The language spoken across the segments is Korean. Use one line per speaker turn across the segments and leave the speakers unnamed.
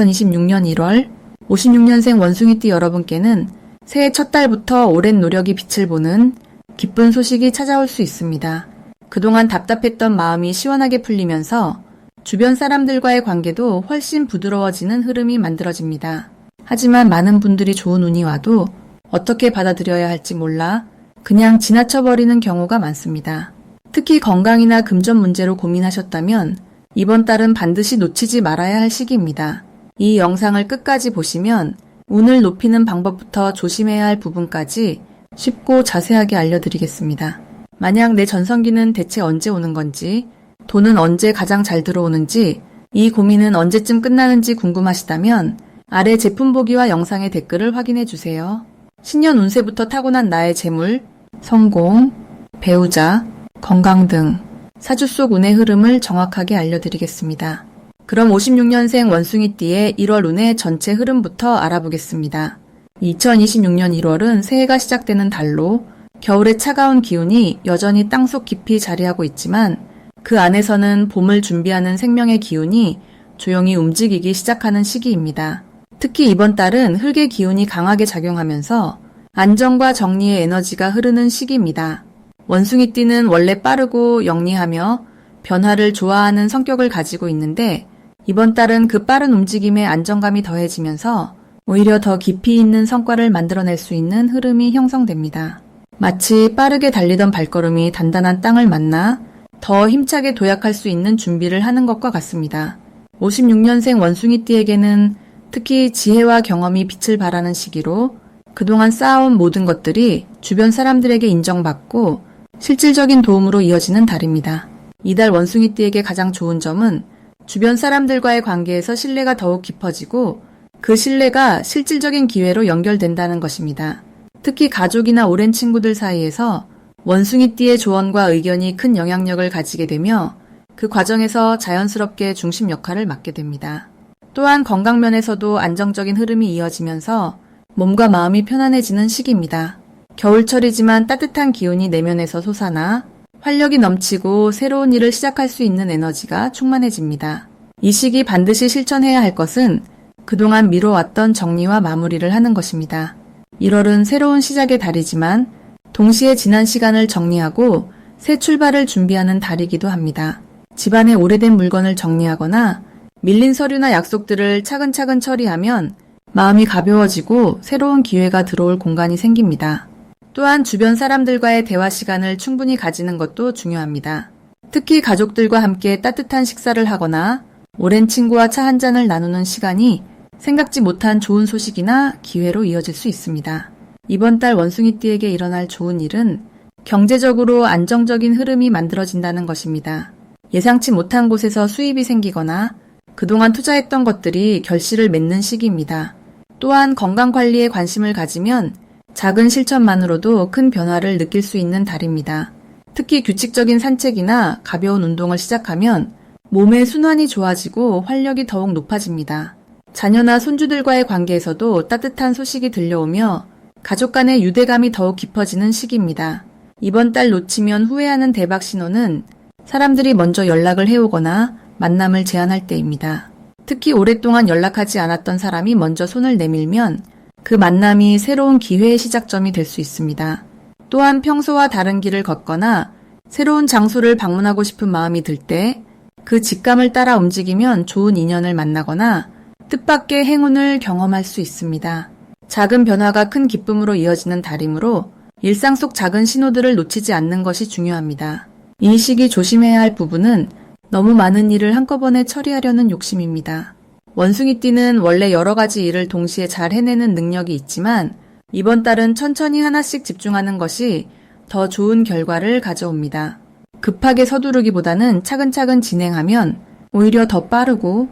2026년 1월 56년생 원숭이띠 여러분께는 새해 첫 달부터 오랜 노력이 빛을 보는 기쁜 소식이 찾아올 수 있습니다. 그동안 답답했던 마음이 시원하게 풀리면서 주변 사람들과의 관계도 훨씬 부드러워지는 흐름이 만들어집니다. 하지만 많은 분들이 좋은 운이 와도 어떻게 받아들여야 할지 몰라 그냥 지나쳐버리는 경우가 많습니다. 특히 건강이나 금전 문제로 고민하셨다면 이번 달은 반드시 놓치지 말아야 할 시기입니다. 이 영상을 끝까지 보시면 운을 높이는 방법부터 조심해야 할 부분까지 쉽고 자세하게 알려드리겠습니다. 만약 내 전성기는 대체 언제 오는 건지, 돈은 언제 가장 잘 들어오는지, 이 고민은 언제쯤 끝나는지 궁금하시다면 아래 제품 보기와 영상의 댓글을 확인해 주세요. 신년 운세부터 타고난 나의 재물, 성공, 배우자, 건강 등 사주 속 운의 흐름을 정확하게 알려드리겠습니다. 그럼 56년생 원숭이띠의 1월 운의 전체 흐름부터 알아보겠습니다. 2026년 1월은 새해가 시작되는 달로 겨울의 차가운 기운이 여전히 땅속 깊이 자리하고 있지만 그 안에서는 봄을 준비하는 생명의 기운이 조용히 움직이기 시작하는 시기입니다. 특히 이번 달은 흙의 기운이 강하게 작용하면서 안정과 정리의 에너지가 흐르는 시기입니다. 원숭이띠는 원래 빠르고 영리하며 변화를 좋아하는 성격을 가지고 있는데 이번 달은 그 빠른 움직임에 안정감이 더해지면서 오히려 더 깊이 있는 성과를 만들어낼 수 있는 흐름이 형성됩니다. 마치 빠르게 달리던 발걸음이 단단한 땅을 만나 더 힘차게 도약할 수 있는 준비를 하는 것과 같습니다. 56년생 원숭이띠에게는 특히 지혜와 경험이 빛을 발하는 시기로 그동안 쌓아온 모든 것들이 주변 사람들에게 인정받고 실질적인 도움으로 이어지는 달입니다. 이달 원숭이띠에게 가장 좋은 점은 주변 사람들과의 관계에서 신뢰가 더욱 깊어지고 그 신뢰가 실질적인 기회로 연결된다는 것입니다. 특히 가족이나 오랜 친구들 사이에서 원숭이띠의 조언과 의견이 큰 영향력을 가지게 되며 그 과정에서 자연스럽게 중심 역할을 맡게 됩니다. 또한 건강면에서도 안정적인 흐름이 이어지면서 몸과 마음이 편안해지는 시기입니다. 겨울철이지만 따뜻한 기운이 내면에서 솟아나 활력이 넘치고 새로운 일을 시작할 수 있는 에너지가 충만해집니다. 이 시기 반드시 실천해야 할 것은 그동안 미뤄왔던 정리와 마무리를 하는 것입니다. 1월은 새로운 시작의 달이지만 동시에 지난 시간을 정리하고 새 출발을 준비하는 달이기도 합니다. 집안의 오래된 물건을 정리하거나 밀린 서류나 약속들을 차근차근 처리하면 마음이 가벼워지고 새로운 기회가 들어올 공간이 생깁니다. 또한 주변 사람들과의 대화 시간을 충분히 가지는 것도 중요합니다. 특히 가족들과 함께 따뜻한 식사를 하거나 오랜 친구와 차 한 잔을 나누는 시간이 생각지 못한 좋은 소식이나 기회로 이어질 수 있습니다. 이번 달 원숭이띠에게 일어날 좋은 일은 경제적으로 안정적인 흐름이 만들어진다는 것입니다. 예상치 못한 곳에서 수입이 생기거나 그동안 투자했던 것들이 결실을 맺는 시기입니다. 또한 건강관리에 관심을 가지면 작은 실천만으로도 큰 변화를 느낄 수 있는 달입니다. 특히 규칙적인 산책이나 가벼운 운동을 시작하면 몸의 순환이 좋아지고 활력이 더욱 높아집니다. 자녀나 손주들과의 관계에서도 따뜻한 소식이 들려오며 가족 간의 유대감이 더욱 깊어지는 시기입니다. 이번 달 놓치면 후회하는 대박 신호는 사람들이 먼저 연락을 해오거나 만남을 제안할 때입니다. 특히 오랫동안 연락하지 않았던 사람이 먼저 손을 내밀면 그 만남이 새로운 기회의 시작점이 될 수 있습니다. 또한 평소와 다른 길을 걷거나 새로운 장소를 방문하고 싶은 마음이 들 때 그 직감을 따라 움직이면 좋은 인연을 만나거나 뜻밖의 행운을 경험할 수 있습니다. 작은 변화가 큰 기쁨으로 이어지는 달이므로 일상 속 작은 신호들을 놓치지 않는 것이 중요합니다. 이 시기 조심해야 할 부분은 너무 많은 일을 한꺼번에 처리하려는 욕심입니다. 원숭이띠는 원래 여러 가지 일을 동시에 잘 해내는 능력이 있지만 이번 달은 천천히 하나씩 집중하는 것이 더 좋은 결과를 가져옵니다. 급하게 서두르기보다는 차근차근 진행하면 오히려 더 빠르고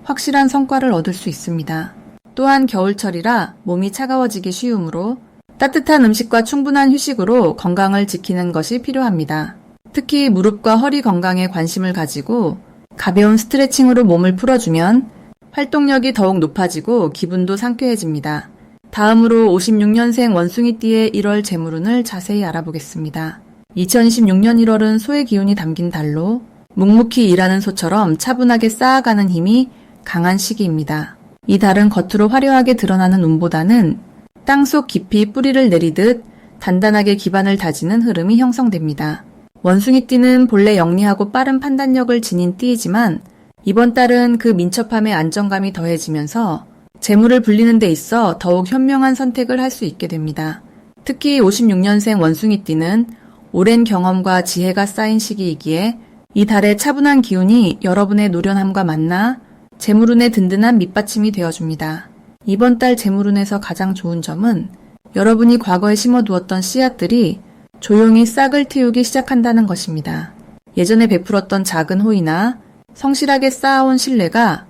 확실한 성과를 얻을 수 있습니다. 또한 겨울철이라 몸이 차가워지기 쉬우므로 따뜻한 음식과 충분한 휴식으로 건강을 지키는 것이 필요합니다. 특히 무릎과 허리 건강에 관심을 가지고 가벼운 스트레칭으로 몸을 풀어주면 활동력이 더욱 높아지고 기분도 상쾌해집니다. 다음으로 56년생 원숭이띠의 1월 재물운을 자세히 알아보겠습니다. 2026년 1월은 소의 기운이 담긴 달로 묵묵히 일하는 소처럼 차분하게 쌓아가는 힘이 강한 시기입니다. 이 달은 겉으로 화려하게 드러나는 운보다는 땅속 깊이 뿌리를 내리듯 단단하게 기반을 다지는 흐름이 형성됩니다. 원숭이띠는 본래 영리하고 빠른 판단력을 지닌 띠이지만 이번 달은 그 민첩함에 안정감이 더해지면서 재물을 불리는 데 있어 더욱 현명한 선택을 할 수 있게 됩니다. 특히 56년생 원숭이띠는 오랜 경험과 지혜가 쌓인 시기이기에 이 달의 차분한 기운이 여러분의 노련함과 만나 재물운의 든든한 밑받침이 되어줍니다. 이번 달 재물운에서 가장 좋은 점은 여러분이 과거에 심어두었던 씨앗들이 조용히 싹을 틔우기 시작한다는 것입니다. 예전에 베풀었던 작은 호의나 성실하게 쌓아온 신뢰가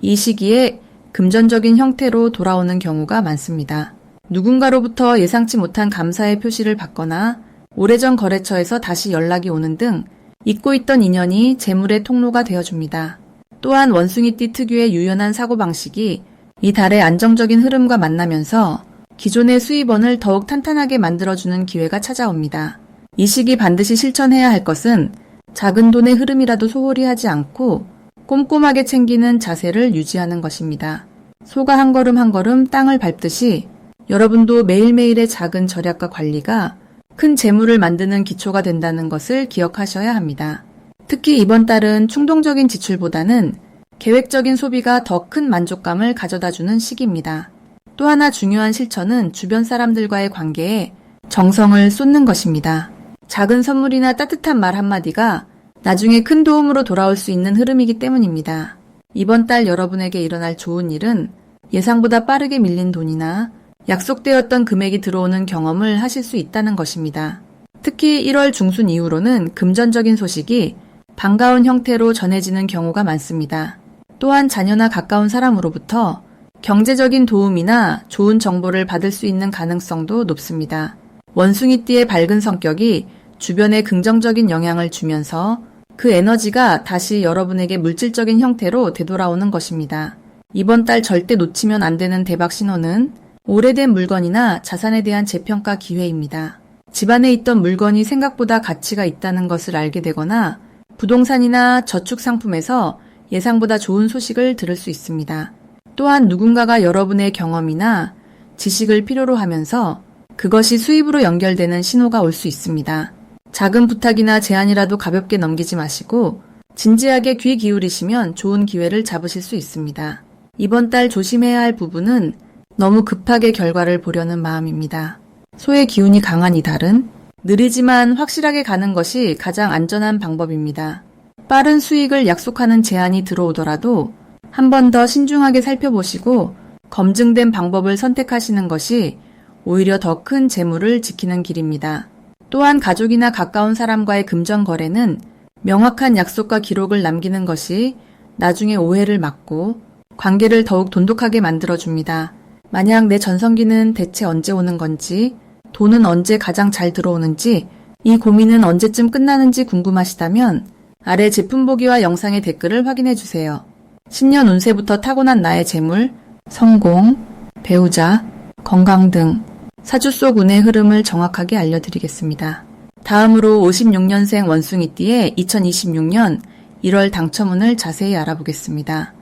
이 시기에 금전적인 형태로 돌아오는 경우가 많습니다. 누군가로부터 예상치 못한 감사의 표시를 받거나 오래전 거래처에서 다시 연락이 오는 등 잊고 있던 인연이 재물의 통로가 되어줍니다. 또한 원숭이띠 특유의 유연한 사고방식이 이 달의 안정적인 흐름과 만나면서 기존의 수입원을 더욱 탄탄하게 만들어주는 기회가 찾아옵니다. 이 시기 반드시 실천해야 할 것은 작은 돈의 흐름이라도 소홀히 하지 않고 꼼꼼하게 챙기는 자세를 유지하는 것입니다. 소가 한 걸음 한 걸음 땅을 밟듯이 여러분도 매일매일의 작은 절약과 관리가 큰 재물을 만드는 기초가 된다는 것을 기억하셔야 합니다. 특히 이번 달은 충동적인 지출보다는 계획적인 소비가 더 큰 만족감을 가져다주는 시기입니다. 또 하나 중요한 실천은 주변 사람들과의 관계에 정성을 쏟는 것입니다. 작은 선물이나 따뜻한 말 한마디가 나중에 큰 도움으로 돌아올 수 있는 흐름이기 때문입니다. 이번 달 여러분에게 일어날 좋은 일은 예상보다 빠르게 밀린 돈이나 약속되었던 금액이 들어오는 경험을 하실 수 있다는 것입니다. 특히 1월 중순 이후로는 금전적인 소식이 반가운 형태로 전해지는 경우가 많습니다. 또한 자녀나 가까운 사람으로부터 경제적인 도움이나 좋은 정보를 받을 수 있는 가능성도 높습니다. 원숭이띠의 밝은 성격이 주변에 긍정적인 영향을 주면서 그 에너지가 다시 여러분에게 물질적인 형태로 되돌아오는 것입니다. 이번 달 절대 놓치면 안 되는 대박 신호는 오래된 물건이나 자산에 대한 재평가 기회입니다. 집안에 있던 물건이 생각보다 가치가 있다는 것을 알게 되거나 부동산이나 저축 상품에서 예상보다 좋은 소식을 들을 수 있습니다. 또한 누군가가 여러분의 경험이나 지식을 필요로 하면서 그것이 수입으로 연결되는 신호가 올 수 있습니다. 작은 부탁이나 제안이라도 가볍게 넘기지 마시고 진지하게 귀 기울이시면 좋은 기회를 잡으실 수 있습니다. 이번 달 조심해야 할 부분은 너무 급하게 결과를 보려는 마음입니다. 소의 기운이 강한 이 달은 느리지만 확실하게 가는 것이 가장 안전한 방법입니다. 빠른 수익을 약속하는 제안이 들어오더라도 한 번 더 신중하게 살펴보시고 검증된 방법을 선택하시는 것이 오히려 더 큰 재물을 지키는 길입니다. 또한 가족이나 가까운 사람과의 금전 거래는 명확한 약속과 기록을 남기는 것이 나중에 오해를 막고 관계를 더욱 돈독하게 만들어줍니다. 만약 내 전성기는 대체 언제 오는 건지, 돈은 언제 가장 잘 들어오는지, 이 고민은 언제쯤 끝나는지 궁금하시다면 아래 제품 보기와 영상의 댓글을 확인해주세요. 신년 운세부터 타고난 나의 재물, 성공, 배우자, 건강 등 사주 속 운의 흐름을 정확하게 알려드리겠습니다. 다음으로 56년생 원숭이띠의 2026년 1월 당첨운을 자세히 알아보겠습니다.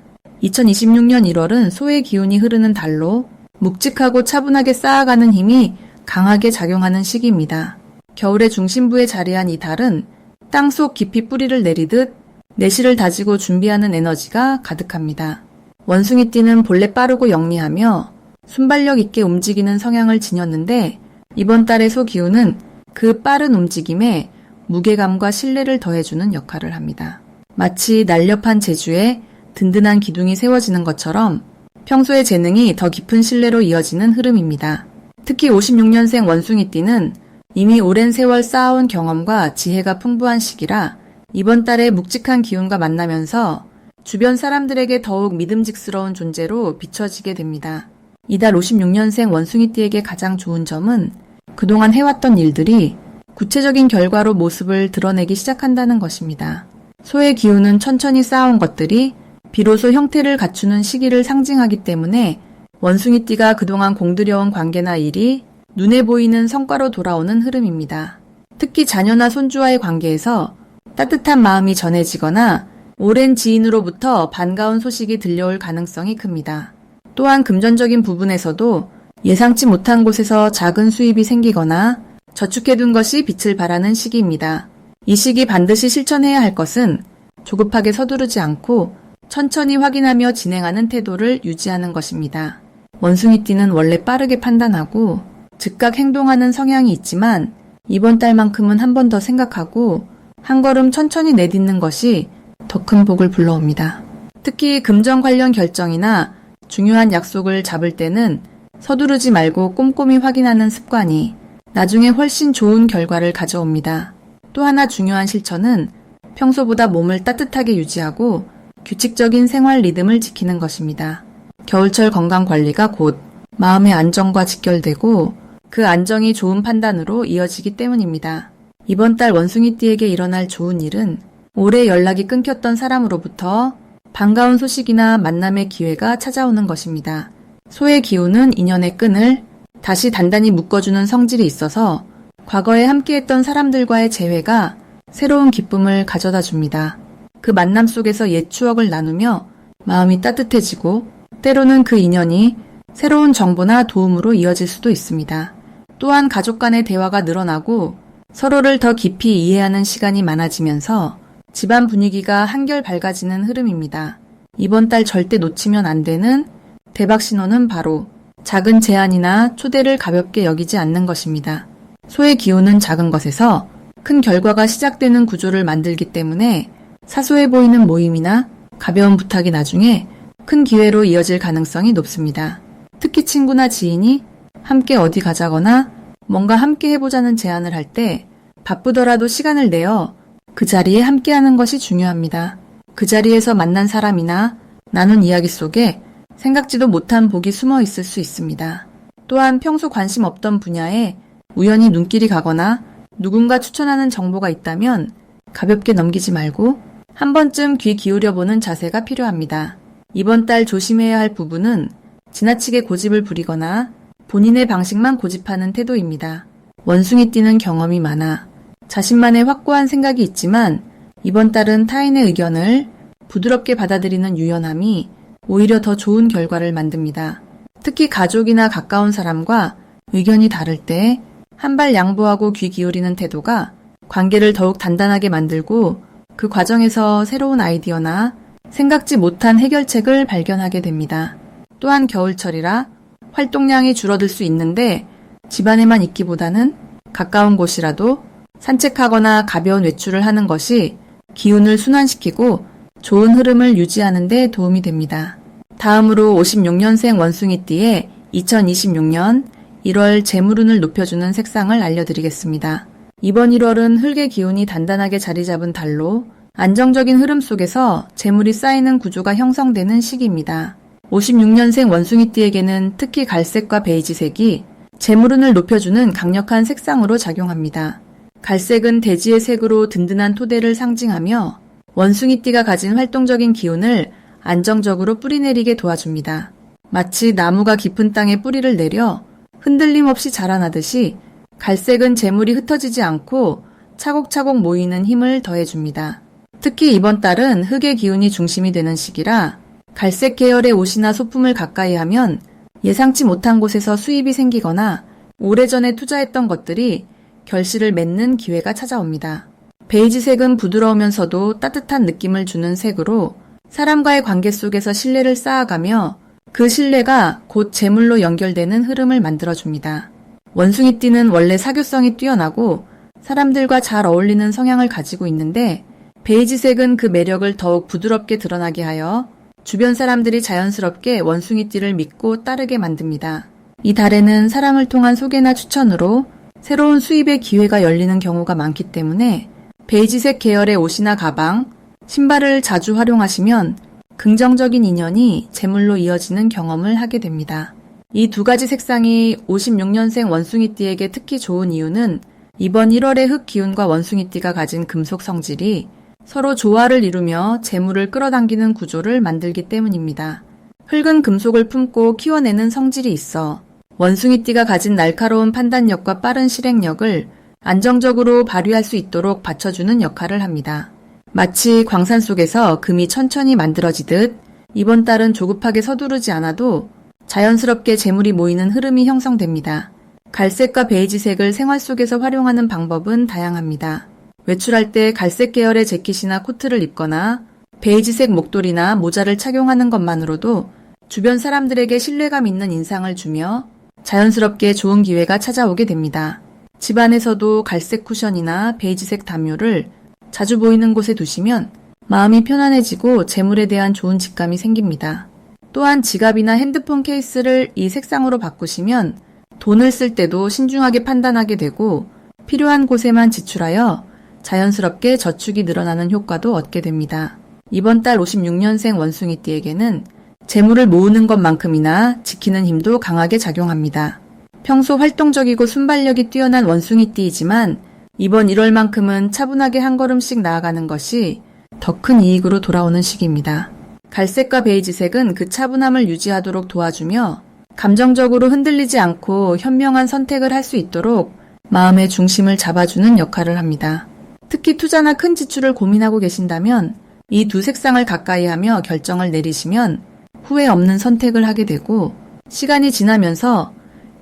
2026년 1월은 소의 기운이 흐르는 달로 묵직하고 차분하게 쌓아가는 힘이 강하게 작용하는 시기입니다. 겨울의 중심부에 자리한 이 달은 땅속 깊이 뿌리를 내리듯 내실을 다지고 준비하는 에너지가 가득합니다. 원숭이띠는 본래 빠르고 영리하며 순발력 있게 움직이는 성향을 지녔는데 이번 달의 소 기운은 그 빠른 움직임에 무게감과 신뢰를 더해주는 역할을 합니다. 마치 날렵한 제주에 든든한 기둥이 세워지는 것처럼 평소의 재능이 더 깊은 신뢰로 이어지는 흐름입니다. 특히 56년생 원숭이띠는 이미 오랜 세월 쌓아온 경험과 지혜가 풍부한 시기라 이번 달에 묵직한 기운과 만나면서 주변 사람들에게 더욱 믿음직스러운 존재로 비춰지게 됩니다. 이달 56년생 원숭이띠에게 가장 좋은 점은 그동안 해왔던 일들이 구체적인 결과로 모습을 드러내기 시작한다는 것입니다. 소의 기운은 천천히 쌓아온 것들이 비로소 형태를 갖추는 시기를 상징하기 때문에 원숭이띠가 그동안 공들여온 관계나 일이 눈에 보이는 성과로 돌아오는 흐름입니다. 특히 자녀나 손주와의 관계에서 따뜻한 마음이 전해지거나 오랜 지인으로부터 반가운 소식이 들려올 가능성이 큽니다. 또한 금전적인 부분에서도 예상치 못한 곳에서 작은 수입이 생기거나 저축해둔 것이 빛을 발하는 시기입니다. 이 시기 반드시 실천해야 할 것은 조급하게 서두르지 않고 천천히 확인하며 진행하는 태도를 유지하는 것입니다. 원숭이띠는 원래 빠르게 판단하고 즉각 행동하는 성향이 있지만 이번 달만큼은 한 번 더 생각하고 한 걸음 천천히 내딛는 것이 더 큰 복을 불러옵니다. 특히 금전 관련 결정이나 중요한 약속을 잡을 때는 서두르지 말고 꼼꼼히 확인하는 습관이 나중에 훨씬 좋은 결과를 가져옵니다. 또 하나 중요한 실천은 평소보다 몸을 따뜻하게 유지하고 규칙적인 생활 리듬을 지키는 것입니다. 겨울철 건강 관리가 곧 마음의 안정과 직결되고 그 안정이 좋은 판단으로 이어지기 때문입니다. 이번 달 원숭이띠에게 일어날 좋은 일은 오래 연락이 끊겼던 사람으로부터 반가운 소식이나 만남의 기회가 찾아오는 것입니다. 소의 기운은 인연의 끈을 다시 단단히 묶어주는 성질이 있어서 과거에 함께했던 사람들과의 재회가 새로운 기쁨을 가져다 줍니다. 그 만남 속에서 옛 추억을 나누며 마음이 따뜻해지고 때로는 그 인연이 새로운 정보나 도움으로 이어질 수도 있습니다. 또한 가족 간의 대화가 늘어나고 서로를 더 깊이 이해하는 시간이 많아지면서 집안 분위기가 한결 밝아지는 흐름입니다. 이번 달 절대 놓치면 안 되는 대박 신호는 바로 작은 제안이나 초대를 가볍게 여기지 않는 것입니다. 소의 기운은 작은 것에서 큰 결과가 시작되는 구조를 만들기 때문에 사소해 보이는 모임이나 가벼운 부탁이 나중에 큰 기회로 이어질 가능성이 높습니다. 특히 친구나 지인이 함께 어디 가자거나 뭔가 함께 해보자는 제안을 할 때 바쁘더라도 시간을 내어 그 자리에 함께하는 것이 중요합니다. 그 자리에서 만난 사람이나 나눈 이야기 속에 생각지도 못한 복이 숨어 있을 수 있습니다. 또한 평소 관심 없던 분야에 우연히 눈길이 가거나 누군가 추천하는 정보가 있다면 가볍게 넘기지 말고 한 번쯤 귀 기울여보는 자세가 필요합니다. 이번 달 조심해야 할 부분은 지나치게 고집을 부리거나 본인의 방식만 고집하는 태도입니다. 원숭이띠는 경험이 많아 자신만의 확고한 생각이 있지만 이번 달은 타인의 의견을 부드럽게 받아들이는 유연함이 오히려 더 좋은 결과를 만듭니다. 특히 가족이나 가까운 사람과 의견이 다를 때 한 발 양보하고 귀 기울이는 태도가 관계를 더욱 단단하게 만들고 그 과정에서 새로운 아이디어나 생각지 못한 해결책을 발견하게 됩니다. 또한 겨울철이라 활동량이 줄어들 수 있는데 집안에만 있기보다는 가까운 곳이라도 산책하거나 가벼운 외출을 하는 것이 기운을 순환시키고 좋은 흐름을 유지하는 데 도움이 됩니다. 다음으로 56년생 원숭이띠의 2026년 1월 재물운을 높여주는 색상을 알려드리겠습니다. 이번 1월은 흙의 기운이 단단하게 자리 잡은 달로 안정적인 흐름 속에서 재물이 쌓이는 구조가 형성되는 시기입니다. 56년생 원숭이띠에게는 특히 갈색과 베이지색이 재물운을 높여주는 강력한 색상으로 작용합니다. 갈색은 대지의 색으로 든든한 토대를 상징하며 원숭이띠가 가진 활동적인 기운을 안정적으로 뿌리내리게 도와줍니다. 마치 나무가 깊은 땅에 뿌리를 내려 흔들림 없이 자라나듯이 갈색은 재물이 흩어지지 않고 차곡차곡 모이는 힘을 더해줍니다. 특히 이번 달은 흙의 기운이 중심이 되는 시기라 갈색 계열의 옷이나 소품을 가까이 하면 예상치 못한 곳에서 수입이 생기거나 오래전에 투자했던 것들이 결실을 맺는 기회가 찾아옵니다. 베이지색은 부드러우면서도 따뜻한 느낌을 주는 색으로 사람과의 관계 속에서 신뢰를 쌓아가며 그 신뢰가 곧 재물로 연결되는 흐름을 만들어줍니다. 원숭이띠는 원래 사교성이 뛰어나고 사람들과 잘 어울리는 성향을 가지고 있는데 베이지색은 그 매력을 더욱 부드럽게 드러나게 하여 주변 사람들이 자연스럽게 원숭이띠를 믿고 따르게 만듭니다. 이 달에는 사람을 통한 소개나 추천으로 새로운 수입의 기회가 열리는 경우가 많기 때문에 베이지색 계열의 옷이나 가방, 신발을 자주 활용하시면 긍정적인 인연이 재물로 이어지는 경험을 하게 됩니다. 이 두 가지 색상이 56년생 원숭이띠에게 특히 좋은 이유는 이번 1월의 흙 기운과 원숭이띠가 가진 금속 성질이 서로 조화를 이루며 재물을 끌어당기는 구조를 만들기 때문입니다. 흙은 금속을 품고 키워내는 성질이 있어 원숭이띠가 가진 날카로운 판단력과 빠른 실행력을 안정적으로 발휘할 수 있도록 받쳐주는 역할을 합니다. 마치 광산 속에서 금이 천천히 만들어지듯 이번 달은 조급하게 서두르지 않아도 자연스럽게 재물이 모이는 흐름이 형성됩니다. 갈색과 베이지색을 생활 속에서 활용하는 방법은 다양합니다. 외출할 때 갈색 계열의 재킷이나 코트를 입거나 베이지색 목도리나 모자를 착용하는 것만으로도 주변 사람들에게 신뢰감 있는 인상을 주며 자연스럽게 좋은 기회가 찾아오게 됩니다. 집안에서도 갈색 쿠션이나 베이지색 담요를 자주 보이는 곳에 두시면 마음이 편안해지고 재물에 대한 좋은 직감이 생깁니다. 또한 지갑이나 핸드폰 케이스를 이 색상으로 바꾸시면 돈을 쓸 때도 신중하게 판단하게 되고 필요한 곳에만 지출하여 자연스럽게 저축이 늘어나는 효과도 얻게 됩니다. 이번 달 56년생 원숭이띠에게는 재물을 모으는 것만큼이나 지키는 힘도 강하게 작용합니다. 평소 활동적이고 순발력이 뛰어난 원숭이띠이지만 이번 1월만큼은 차분하게 한 걸음씩 나아가는 것이 더 큰 이익으로 돌아오는 시기입니다. 갈색과 베이지색은 그 차분함을 유지하도록 도와주며 감정적으로 흔들리지 않고 현명한 선택을 할 수 있도록 마음의 중심을 잡아주는 역할을 합니다. 특히 투자나 큰 지출을 고민하고 계신다면 이 두 색상을 가까이 하며 결정을 내리시면 후회 없는 선택을 하게 되고 시간이 지나면서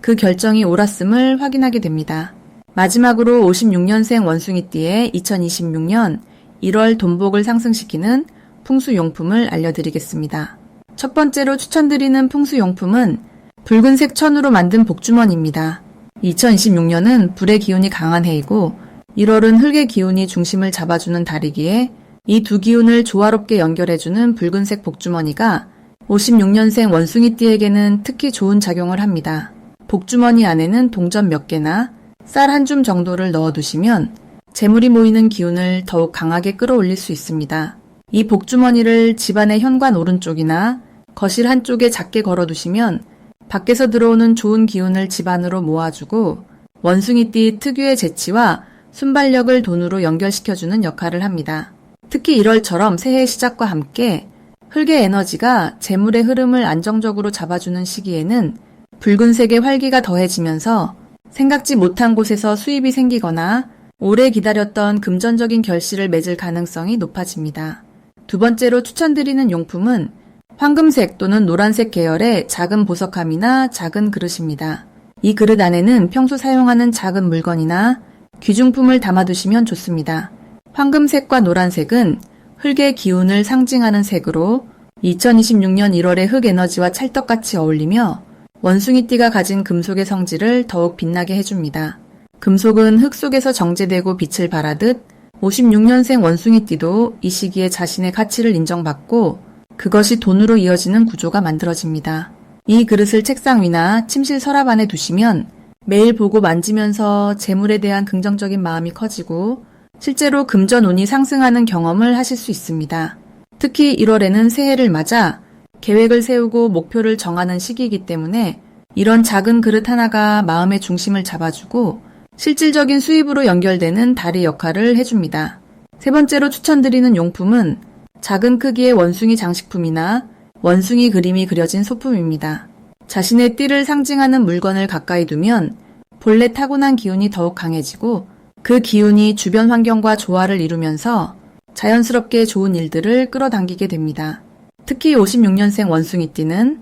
그 결정이 옳았음을 확인하게 됩니다. 마지막으로 56년생 원숭이띠의 2026년 1월 돈복을 상승시키는 풍수용품을 알려드리겠습니다. 첫 번째로 추천드리는 풍수용품은 붉은색 천으로 만든 복주머니입니다. 2026년은 불의 기운이 강한 해이고 1월은 흙의 기운이 중심을 잡아주는 달이기에 이 두 기운을 조화롭게 연결해주는 붉은색 복주머니가 56년생 원숭이띠에게는 특히 좋은 작용을 합니다. 복주머니 안에는 동전 몇 개나 쌀 한 줌 정도를 넣어두시면 재물이 모이는 기운을 더욱 강하게 끌어올릴 수 있습니다. 이 복주머니를 집안의 현관 오른쪽이나 거실 한쪽에 작게 걸어두시면 밖에서 들어오는 좋은 기운을 집안으로 모아주고 원숭이띠 특유의 재치와 순발력을 돈으로 연결시켜주는 역할을 합니다. 특히 1월처럼 새해 시작과 함께 흙의 에너지가 재물의 흐름을 안정적으로 잡아주는 시기에는 붉은색의 활기가 더해지면서 생각지 못한 곳에서 수입이 생기거나 오래 기다렸던 금전적인 결실을 맺을 가능성이 높아집니다. 두 번째로 추천드리는 용품은 황금색 또는 노란색 계열의 작은 보석함이나 작은 그릇입니다. 이 그릇 안에는 평소 사용하는 작은 물건이나 귀중품을 담아두시면 좋습니다. 황금색과 노란색은 흙의 기운을 상징하는 색으로 2026년 1월의 흙 에너지와 찰떡같이 어울리며 원숭이띠가 가진 금속의 성질을 더욱 빛나게 해줍니다. 금속은 흙 속에서 정제되고 빛을 발하듯 56년생 원숭이띠도 이 시기에 자신의 가치를 인정받고 그것이 돈으로 이어지는 구조가 만들어집니다. 이 그릇을 책상 위나 침실 서랍 안에 두시면 매일 보고 만지면서 재물에 대한 긍정적인 마음이 커지고 실제로 금전 운이 상승하는 경험을 하실 수 있습니다. 특히 1월에는 새해를 맞아 계획을 세우고 목표를 정하는 시기이기 때문에 이런 작은 그릇 하나가 마음의 중심을 잡아주고 실질적인 수입으로 연결되는 달의 역할을 해줍니다. 세 번째로 추천드리는 용품은 작은 크기의 원숭이 장식품이나 원숭이 그림이 그려진 소품입니다. 자신의 띠를 상징하는 물건을 가까이 두면 본래 타고난 기운이 더욱 강해지고 그 기운이 주변 환경과 조화를 이루면서 자연스럽게 좋은 일들을 끌어당기게 됩니다. 특히 56년생 원숭이띠는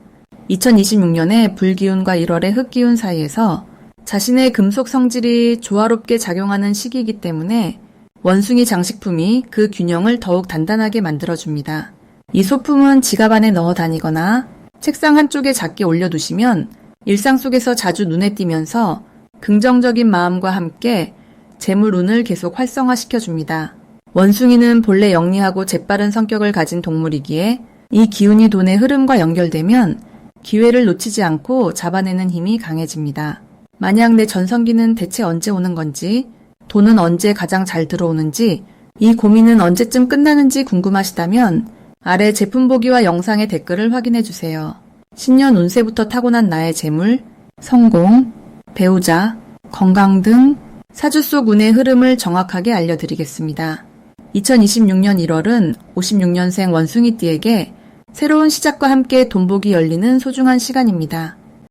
2026년에 불기운과 1월의 흙기운 사이에서 자신의 금속 성질이 조화롭게 작용하는 시기이기 때문에 원숭이 장식품이 그 균형을 더욱 단단하게 만들어줍니다. 이 소품은 지갑 안에 넣어 다니거나 책상 한쪽에 작게 올려두시면 일상 속에서 자주 눈에 띄면서 긍정적인 마음과 함께 재물운을 계속 활성화시켜줍니다. 원숭이는 본래 영리하고 재빠른 성격을 가진 동물이기에 이 기운이 돈의 흐름과 연결되면 기회를 놓치지 않고 잡아내는 힘이 강해집니다. 만약 내 전성기는 대체 언제 오는 건지, 돈은 언제 가장 잘 들어오는지, 이 고민은 언제쯤 끝나는지 궁금하시다면 아래 제품 보기와 영상의 댓글을 확인해주세요. 신년 운세부터 타고난 나의 재물, 성공, 배우자, 건강 등 사주 속 운의 흐름을 정확하게 알려드리겠습니다. 2026년 1월은 56년생 원숭이띠에게 새로운 시작과 함께 돈복이 열리는 소중한 시간입니다.